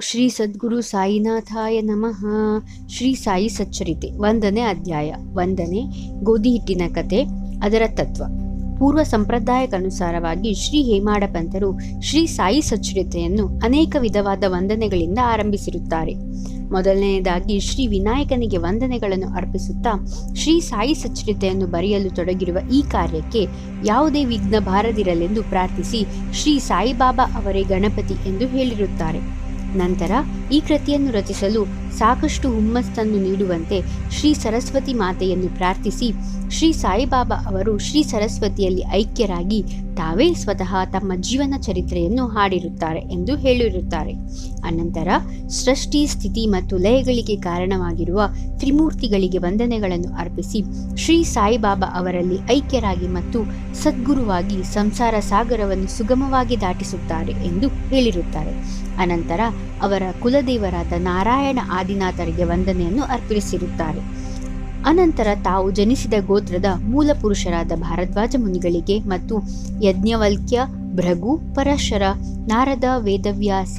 ಶ್ರೀ ಸದ್ಗುರು ಸಾಯಿನಾಥಾಯ ನಮಃ. ಶ್ರೀ ಸಾಯಿ ಸಚ್ಚರಿತೆ 1ನೇ ಅಧ್ಯಾಯ. ವಂದನೆ. ಗೋಧಿ ಹಿಟ್ಟಿನ ಕತೆ, ಅದರ ತತ್ವ. ಪೂರ್ವ ಸಂಪ್ರದಾಯಕ್ಕನುಸಾರವಾಗಿ ಶ್ರೀ ಹೇಮಾಡ ಪಂತರು ಶ್ರೀ ಸಾಯಿ ಸಚ್ಚರಿತೆಯನ್ನು ಅನೇಕ ವಿಧವಾದ ವಂದನೆಗಳಿಂದ ಆರಂಭಿಸಿರುತ್ತಾರೆ. ಮೊದಲನೆಯದಾಗಿ ಶ್ರೀ ವಿನಾಯಕನಿಗೆ ವಂದನೆಗಳನ್ನು ಅರ್ಪಿಸುತ್ತಾ ಶ್ರೀ ಸಾಯಿ ಸಚ್ಚರಿತೆಯನ್ನು ಬರೆಯಲು ತೊಡಗಿರುವ ಈ ಕಾರ್ಯಕ್ಕೆ ಯಾವುದೇ ವಿಘ್ನ ಬಾರದಿರಲೆಂದು ಪ್ರಾರ್ಥಿಸಿ ಶ್ರೀ ಸಾಯಿಬಾಬಾ ಅವರೇ ಗಣಪತಿ ಎಂದು ಹೇಳಿರುತ್ತಾರೆ. ನಂತರ ಈ ಕೃತಿಯನ್ನು ರಚಿಸಲು ಸಾಕಷ್ಟು ಹುಮ್ಮಸ್ಸನ್ನು ನೀಡುವಂತೆ ಶ್ರೀ ಸರಸ್ವತಿ ಮಾತೆಯನ್ನು ಪ್ರಾರ್ಥಿಸಿ ಶ್ರೀ ಸಾಯಿಬಾಬಾ ಅವರು ಶ್ರೀ ಸರಸ್ವತಿಯಲ್ಲಿ ಐಕ್ಯರಾಗಿ ತಾವೇ ಸ್ವತಃ ತಮ್ಮ ಜೀವನ ಚರಿತ್ರೆಯನ್ನು ಹಾಡಿರುತ್ತಾರೆ ಎಂದು ಹೇಳಿರುತ್ತಾರೆ. ಅನಂತರ ಸೃಷ್ಟಿ, ಸ್ಥಿತಿ ಮತ್ತು ಲಯಗಳಿಗೆ ಕಾರಣವಾಗಿರುವ ತ್ರಿಮೂರ್ತಿಗಳಿಗೆ ವಂದನೆಗಳನ್ನು ಅರ್ಪಿಸಿ ಶ್ರೀ ಸಾಯಿಬಾಬಾ ಅವರಲ್ಲಿ ಐಕ್ಯರಾಗಿ ಮತ್ತು ಸದ್ಗುರುವಾಗಿ ಸಂಸಾರ ಸಾಗರವನ್ನು ಸುಗಮವಾಗಿ ದಾಟಿಸುತ್ತಾರೆ ಎಂದು ಹೇಳಿರುತ್ತಾರೆ. ಅನಂತರ ಅವರ ಕುಲದೇವರಾದ ನಾರಾಯಣ ಆದಿನಾಥರಿಗೆ ವಂದನೆಯನ್ನು ಅರ್ಪಿಸಿರುತ್ತಾರೆ. ಅನಂತರ ತಾವು ಜನಿಸಿದ ಗೋತ್ರದ ಮೂಲ ಪುರುಷರಾದ ಭಾರದ್ವಾಜ ಮುನಿಗಳಿಗೆ ಮತ್ತು ಯಜ್ಞವಲ್ಕ್ಯ, ಭೃಗು, ಪರಾಶರ, ನಾರದ, ವೇದವ್ಯಾಸ,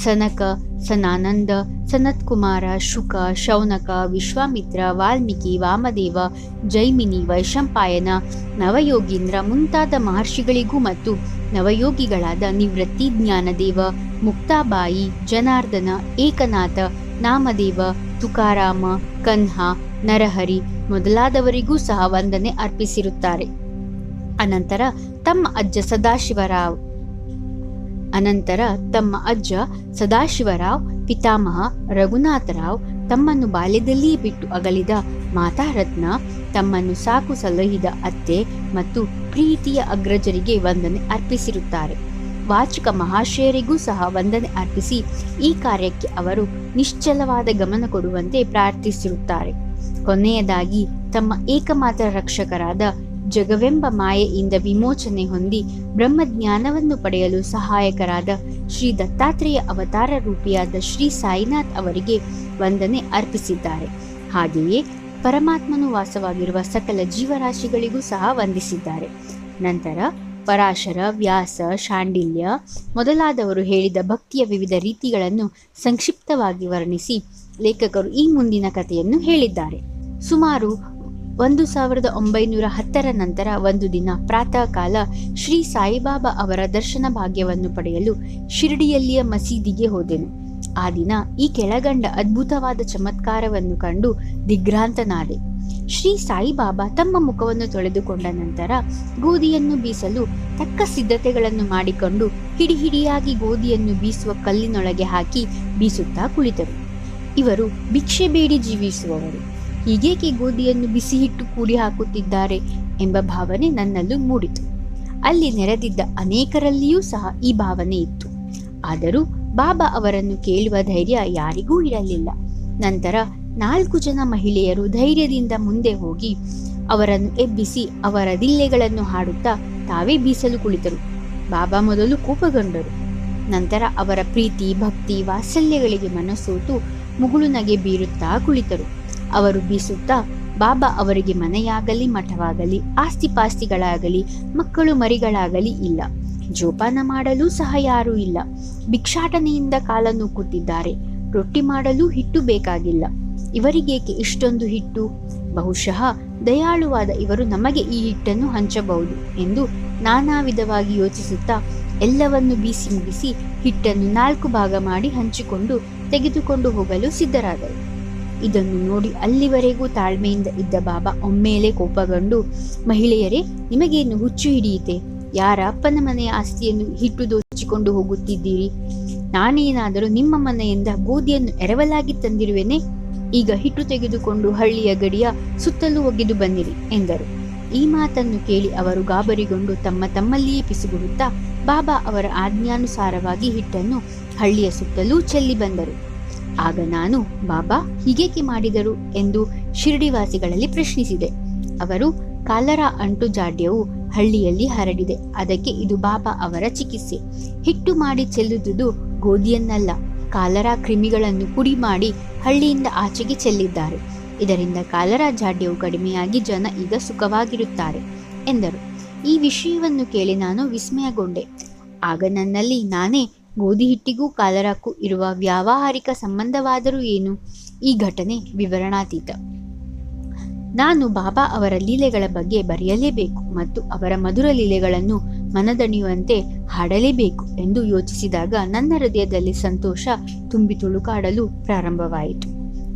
ಸನಕ, ಸನಾನಂದ, ಸನತ್ಕುಮಾರ, ಶುಕ, ಶೌನಕ, ವಿಶ್ವಾಮಿತ್ರ, ವಾಲ್ಮೀಕಿ, ವಾಮದೇವ, ಜೈಮಿನಿ, ವೈಶಂಪಾಯನ, ನವಯೋಗೀಂದ್ರ ಮುಂತಾದ ಮಹರ್ಷಿಗಳಿಗೂ ಮತ್ತು ನವಯೋಗಿಗಳಾದ ನಿವೃತ್ತಿ, ಜ್ಞಾನದೇವ, ಮುಕ್ತಾಬಾಯಿ, ಜನಾರ್ದನ, ಏಕನಾಥ, ನಾಮದೇವ, ತುಕಾರಾಮ, ಕನ್ಹ, ನರಹರಿ ಮೊದಲಾದವರಿಗೂ ಸಹ ವಂದನೆ ಅರ್ಪಿಸಿರುತ್ತಾರೆ. ಅನಂತರ ತಮ್ಮ ಅಜ್ಜ ಸದಾಶಿವರಾವ್, ಪಿತಾಮಹ ರಘುನಾಥರಾವ್, ತಮ್ಮನ್ನು ಬಾಲ್ಯದಲ್ಲಿಯೇ ಬಿಟ್ಟು ಅಗಲಿದ ಮಾತಾ ರತ್ನ, ತಮ್ಮನ್ನು ಸಾಕು ಸಲಹಿದ ಅತ್ತೆ ಮತ್ತು ಪ್ರೀತಿಯ ಅಗ್ರಜರಿಗೆ ವಂದನೆ ಅರ್ಪಿಸಿರುತ್ತಾರೆ. ವಾಚಕ ಮಹಾಶಯರಿಗೂ ಸಹ ವಂದನೆ ಅರ್ಪಿಸಿ ಈ ಕಾರ್ಯಕ್ಕೆ ಅವರು ನಿಶ್ಚಲವಾದ ಗಮನ ಕೊಡುವಂತೆ ಪ್ರಾರ್ಥಿಸಿರುತ್ತಾರೆ. ಕೊನೆಯದಾಗಿ ತಮ್ಮ ಏಕಮಾತ್ರ ರಕ್ಷಕರಾದ ಜಗವೆಂಬ ಮಾಯೆಯಿಂದ ವಿಮೋಚನೆ ಹೊಂದಿ ಬ್ರಹ್ಮಜ್ಞಾನವನ್ನು ಪಡೆಯಲು ಸಹಾಯಕರಾದ ಶ್ರೀ ದತ್ತಾತ್ರೇಯ ಅವತಾರ ರೂಪಿಯಾದ ಶ್ರೀ ಸಾಯಿನಾಥ್ ಅವರಿಗೆ ವಂದನೆ ಅರ್ಪಿಸಿದ್ದಾರೆ. ಹಾಗೆಯೇ ಪರಮಾತ್ಮನು ವಾಸವಾಗಿರುವ ಸಕಲ ಜೀವರಾಶಿಗಳಿಗೂ ಸಹ ವಂದಿಸಿದ್ದಾರೆ. ನಂತರ ಪರಾಶರ, ವ್ಯಾಸ, ಶಾಂಡಿಲ್ಯ ಮೊದಲಾದವರು ಹೇಳಿದ ಭಕ್ತಿಯ ವಿವಿಧ ರೀತಿಗಳನ್ನು ಸಂಕ್ಷಿಪ್ತವಾಗಿ ವರ್ಣಿಸಿ ಲೇಖಕರು ಈ ಮುಂದಿನ ಕಥೆಯನ್ನು ಹೇಳಿದ್ದಾರೆ. ಸುಮಾರು 1910ರ ನಂತರ ಒಂದು ದಿನ ಪ್ರಾತಃ ಕಾಲ ಶ್ರೀ ಸಾಯಿಬಾಬಾ ಅವರ ದರ್ಶನ ಭಾಗ್ಯವನ್ನು ಪಡೆಯಲು ಶಿರಡಿಯಲ್ಲಿಯ ಮಸೀದಿಗೆ ಹೋದೆನು. ಆ ದಿನ ಈ ಕೆಳಗಂಡ ಅದ್ಭುತವಾದ ಚಮತ್ಕಾರವನ್ನು ಕಂಡು ದಿಗ್ಭ್ರಾಂತನಾದೆ. ಶ್ರೀ ಸಾಯಿಬಾಬಾ ತಮ್ಮ ಮುಖವನ್ನು ತೊಳೆದುಕೊಂಡ ನಂತರ ಗೋಧಿಯನ್ನು ಬೀಸಲು ತಕ್ಕ ಸಿದ್ಧತೆಗಳನ್ನು ಮಾಡಿಕೊಂಡು ಹಿಡಿಹಿಡಿಯಾಗಿ ಗೋಧಿಯನ್ನು ಬೀಸುವ ಕಲ್ಲಿನೊಳಗೆ ಹಾಕಿ ಬೀಸುತ್ತಾ ಕುಳಿತರು. ಇವರು ಭಿಕ್ಷೆ ಬೇಡಿ ಜೀವಿಸುವವರು, ಹೀಗೇಕೆ ಗೋಧಿಯನ್ನು ಬಿಸಿ ಹಿಟ್ಟು ಕೂಡಿ ಹಾಕುತ್ತಿದ್ದಾರೆ ಎಂಬ ಭಾವನೆ ನನ್ನಲ್ಲೂ ಮೂಡಿತು. ಅಲ್ಲಿ ನೆರೆದಿದ್ದ ಅನೇಕರಲ್ಲಿಯೂ ಸಹ ಈ ಭಾವನೆ ಇತ್ತು. ಆದರೂ ಬಾಬಾ ಅವರನ್ನು ಕೇಳುವ ಧೈರ್ಯ ಯಾರಿಗೂ ಇರಲಿಲ್ಲ. ನಂತರ 4 ಜನ ಮಹಿಳೆಯರು ಧೈರ್ಯದಿಂದ ಮುಂದೆ ಹೋಗಿ ಅವರನ್ನು ಎಬ್ಬಿಸಿ ಅವರ ದಿಲ್ಲೆಗಳನ್ನು ಹಾಡುತ್ತಾ ತಾವೇ ಬೀಸಲು ಕುಳಿತರು. ಬಾಬಾ ಮೊದಲು ಕೋಪಗೊಂಡರು. ನಂತರ ಅವರ ಪ್ರೀತಿ, ಭಕ್ತಿ, ವಾತ್ಸಲ್ಯಗಳಿಗೆ ಮನಸೋತು ಮುಗುಳು ನಗೆ ಬೀರುತ್ತಾ ಕುಳಿತರು. ಅವರು ಬೀಸುತ್ತಾ ಬಾಬಾ ಅವರಿಗೆ ಮನೆಯಾಗಲಿ, ಮಠವಾಗಲಿ, ಆಸ್ತಿಪಾಸ್ತಿಗಳಾಗಲಿ, ಮಕ್ಕಳು ಮರಿಗಳಾಗಲಿ ಇಲ್ಲ, ಜೋಪಾನ ಮಾಡಲು ಸಹ ಯಾರೂ ಇಲ್ಲ, ಭಿಕ್ಷಾಟನೆಯಿಂದ ಕಾಲ ನೂಕುತ್ತಿದ್ದಾರೆ, ರೊಟ್ಟಿ ಮಾಡಲು ಹಿಟ್ಟು ಬೇಕಾಗಿಲ್ಲ, ಇವರಿಗೇಕೆ ಇಷ್ಟೊಂದು ಹಿಟ್ಟು? ಬಹುಶಃ ದಯಾಳುವಾದ ಇವರು ನಮಗೆ ಈ ಹಿಟ್ಟನ್ನು ಹಂಚಬಹುದು ಎಂದು ನಾನಾ ವಿಧವಾಗಿ ಯೋಚಿಸುತ್ತಾ ಎಲ್ಲವನ್ನು ಬೀಸಿ ಮುಗಿಸಿ ಹಿಟ್ಟನ್ನು 4 ಭಾಗ ಮಾಡಿ ಹಂಚಿಕೊಂಡು ತೆಗೆದುಕೊಂಡು ಹೋಗಲು ಸಿದ್ಧರಾದರು. ಇದನ್ನು ನೋಡಿ ಅಲ್ಲಿವರೆಗೂ ತಾಳ್ಮೆಯಿಂದ ಇದ್ದ ಬಾಬಾ ಒಮ್ಮೆಲೆ ಕೋಪಗೊಂಡು, ಮಹಿಳೆಯರೇ, ನಿಮಗೇನು ಹುಚ್ಚು ಹಿಡಿಯಿತೆ? ಯಾರ ಅಪ್ಪನ ಮನೆಯ ಆಸ್ತಿಯನ್ನು ಹಿಟ್ಟು ದೋಚಿಕೊಂಡು ಹೋಗುತ್ತಿದ್ದೀರಿ? ನಾನೇನಾದರೂ ನಿಮ್ಮ ಮನೆಯಿಂದ ಗೋಧಿಯನ್ನು ಎರವಲಾಗಿ ತಂದಿರುವೆನೆ? ಈಗ ಹಿಟ್ಟು ತೆಗೆದುಕೊಂಡು ಹಳ್ಳಿಯ ಗಡಿಯ ಸುತ್ತಲೂ ಒಗೆದು ಬನ್ನಿರಿ ಎಂದರು. ಈ ಮಾತನ್ನು ಕೇಳಿ ಅವರು ಗಾಬರಿಗೊಂಡು ತಮ್ಮಲ್ಲಿಯೇ ಪಿಸುಗುಡುತ್ತಾ ಬಾಬಾ ಅವರ ಆಜ್ಞಾನುಸಾರವಾಗಿ ಹಿಟ್ಟನ್ನು ಹಳ್ಳಿಯ ಸುತ್ತಲೂ ಚೆಲ್ಲಿ ಬಂದರು. ಆಗ ನಾನು, ಬಾಬಾ ಹೀಗೇಕೆ ಮಾಡಿದರು ಎಂದು ಶಿರಡಿವಾಸಿಗಳಲ್ಲಿ ಪ್ರಶ್ನಿಸಿದೆ. ಅವರು, ಕಾಲರಾ ಅಂಟು ಜಾಡ್ಯವು ಹಳ್ಳಿಯಲ್ಲಿ ಹರಡಿದೆ, ಅದಕ್ಕೆ ಇದು ಬಾಬಾ ಅವರ ಚಿಕಿತ್ಸೆ. ಹಿಟ್ಟು ಮಾಡಿ ಚೆಲ್ಲುವುದು ಗೋಧಿಯನ್ನಲ್ಲ, ಕಾಲರಾ ಕ್ರಿಮಿಗಳನ್ನು ಪುಡಿ ಮಾಡಿ ಹಳ್ಳಿಯಿಂದ ಆಚೆಗೆ ಚೆಲ್ಲಿದ್ದಾರೆ. ಇದರಿಂದ ಕಾಲರಾ ಜಾಡ್ಯವು ಕಡಿಮೆಯಾಗಿ ಜನ ಈಗ ಸುಖವಾಗಿರುತ್ತಾರೆ ಎಂದರು. ಈ ವಿಷಯವನ್ನು ಕೇಳಿ ನಾನು ವಿಸ್ಮಯಗೊಂಡೆ. ಆಗ ನನ್ನಲ್ಲಿ ನಾನೇ, ಗೋಧಿ ಹಿಟ್ಟಿಗೂ ಕಾಲರಕ್ಕೂ ಇರುವ ವ್ಯಾವಹಾರಿಕ ಸಂಬಂಧವಾದರೂ ಏನು? ಈ ಘಟನೆ ವಿವರಣಾತೀತ. ನಾನು ಬಾಬಾ ಅವರ ಲೀಲೆಗಳ ಬಗ್ಗೆ ಬರೆಯಲೇಬೇಕು ಮತ್ತು ಅವರ ಮಧುರ ಲೀಲೆಗಳನ್ನು ಮನದಣಿಯುವಂತೆ ಹಾಡಲೇಬೇಕು ಎಂದು ಯೋಚಿಸಿದಾಗ ನನ್ನ ಹೃದಯದಲ್ಲಿ ಸಂತೋಷ ತುಂಬಿ ತುಳುಕಾಡಲು ಪ್ರಾರಂಭವಾಯಿತು.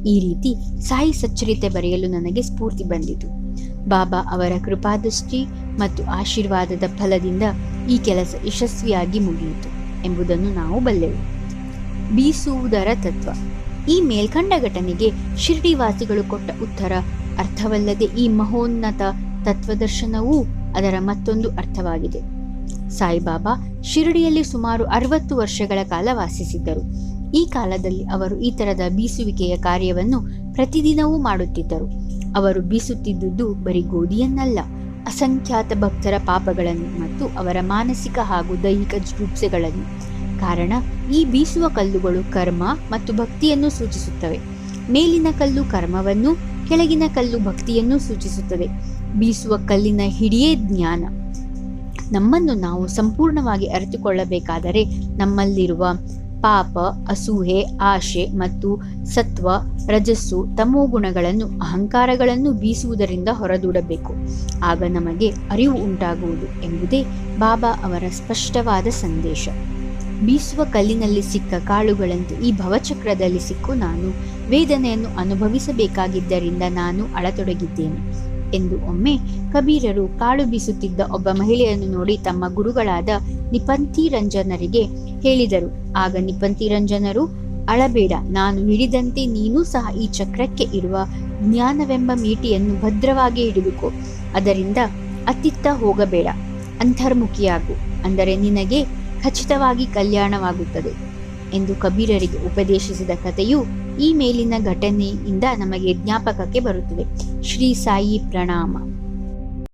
ಈ ರೀತಿ ಸಾಯಿ ಸಚ್ಚರಿತೆ ಬರೆಯಲು ನನಗೆ ಸ್ಫೂರ್ತಿ ಬಂದಿತು. ಬಾಬಾ ಅವರ ಕೃಪಾದೃಷ್ಟಿ ಮತ್ತು ಆಶೀರ್ವಾದದ ಫಲದಿಂದ ಈ ಕೆಲಸ ಯಶಸ್ವಿಯಾಗಿ ಮುಗಿಯಿತು ಎಂಬುದನ್ನು ನಾವು ಬಲ್ಲೆವು. ಬೀಸುವುದರ ತತ್ವ. ಈ ಮೇಲ್ಕಂಡ ಘಟನೆಗೆ ಶಿರ್ಡಿವಾಸಿಗಳು ಕೊಟ್ಟ ಉತ್ತರ ಅರ್ಥವಲ್ಲದೆ ಈ ಮಹೋನ್ನತ ತತ್ವದರ್ಶನವೂ ಅದರ ಮತ್ತೊಂದು ಅರ್ಥವಾಗಿದೆ. ಸಾಯಿಬಾಬಾ ಶಿರಡಿಯಲ್ಲಿ ಸುಮಾರು 60 ವರ್ಷಗಳ ಕಾಲ ವಾಸಿಸಿದ್ದರು. ಈ ಕಾಲದಲ್ಲಿ ಅವರು ಈ ತರದ ಬೀಸುವಿಕೆಯ ಕಾರ್ಯವನ್ನು ಪ್ರತಿದಿನವೂ ಮಾಡುತ್ತಿದ್ದರು. ಅವರು ಬೀಸುತ್ತಿದ್ದುದು ಬರೀ ಗೋಧಿಯನ್ನಲ್ಲ, ಅಸಂಖ್ಯಾತ ಭಕ್ತರ ಪಾಪಗಳನ್ನು ಮತ್ತು ಅವರ ಮಾನಸಿಕ ಹಾಗೂ ದೈಹಿಕ ಜುಗುಪ್ಸೆಗಳನ್ನು. ಕಾರಣ, ಈ ಬೀಸುವ ಕಲ್ಲುಗಳು ಕರ್ಮ ಮತ್ತು ಭಕ್ತಿಯನ್ನು ಸೂಚಿಸುತ್ತವೆ. ಮೇಲಿನ ಕಲ್ಲು ಕರ್ಮವನ್ನು, ಕೆಳಗಿನ ಕಲ್ಲು ಭಕ್ತಿಯನ್ನು ಸೂಚಿಸುತ್ತದೆ. ಬೀಸುವ ಕಲ್ಲಿನ ಹಿಡಿಯೇ ಜ್ಞಾನ. ನಮ್ಮನ್ನು ನಾವು ಸಂಪೂರ್ಣವಾಗಿ ಅರಿತುಕೊಳ್ಳಬೇಕಾದರೆ ನಮ್ಮಲ್ಲಿರುವ ಪಾಪ, ಅಸೂಹೆ, ಆಶೆ ಮತ್ತು ಸತ್ವ, ರಜಸ್ಸು, ತಮೋ ಗುಣಗಳನ್ನು, ಅಹಂಕಾರಗಳನ್ನು ಬೀಸುವುದರಿಂದ ಹೊರದೂಡಬೇಕು. ಆಗ ನಮಗೆ ಅರಿವು ಉಂಟಾಗುವುದು ಎಂಬುದೇ ಬಾಬಾ ಅವರ ಸ್ಪಷ್ಟವಾದ ಸಂದೇಶ. ಬೀಸುವ ಕಲ್ಲಿನಲ್ಲಿ ಸಿಕ್ಕ ಕಾಳುಗಳಂತೆ ಈ ಭವಚಕ್ರದಲ್ಲಿ ಸಿಕ್ಕು ನಾನು ವೇದನೆಯನ್ನು ಅನುಭವಿಸಬೇಕಾಗಿದ್ದರಿಂದ ನಾನು ಅಳತೊಡಗಿದ್ದೇನೆ ಎಂದು ಒಮ್ಮೆ ಕಬೀರರು ಕಾಳು ಬೀಸುತ್ತಿದ್ದ ಒಬ್ಬ ಮಹಿಳೆಯನ್ನು ನೋಡಿ ತಮ್ಮ ಗುರುಗಳಾದ ನಿಪಂಥಿರಂಜನರಿಗೆ ಹೇಳಿದರು. ಆಗ ನಿಪಂಥಿರಂಜನರು, ಅಳಬೇಡ, ನಾನು ಹಿಡಿದಂತೆ ನೀನೂ ಸಹ ಈ ಚಕ್ರಕ್ಕೆ ಇರುವ ಜ್ಞಾನವೆಂಬ ಮೀಟಿಯನ್ನು ಭದ್ರವಾಗಿ ಹಿಡಿದುಕೋ. ಅದರಿಂದ ಅತ್ತಿತ್ತ ಹೋಗಬೇಡ, ಅಂತರ್ಮುಖಿಯಾಗು, ಅಂದರೆ ನಿನಗೆ ಖಚಿತವಾಗಿ ಕಲ್ಯಾಣವಾಗುತ್ತದೆ ಎಂದು ಕಬೀರರಿಗೆ ಉಪದೇಶಿಸಿದ ಕಥೆಯು ಈ ಮೇಲಿನ ಘಟನೆಯಿಂದ ನಮಗೆ ಜ್ಞಾಪಕಕ್ಕೆ ಬರುತ್ತದೆ. ಶ್ರೀ ಸಾಯಿ ಪ್ರಣಾಮ.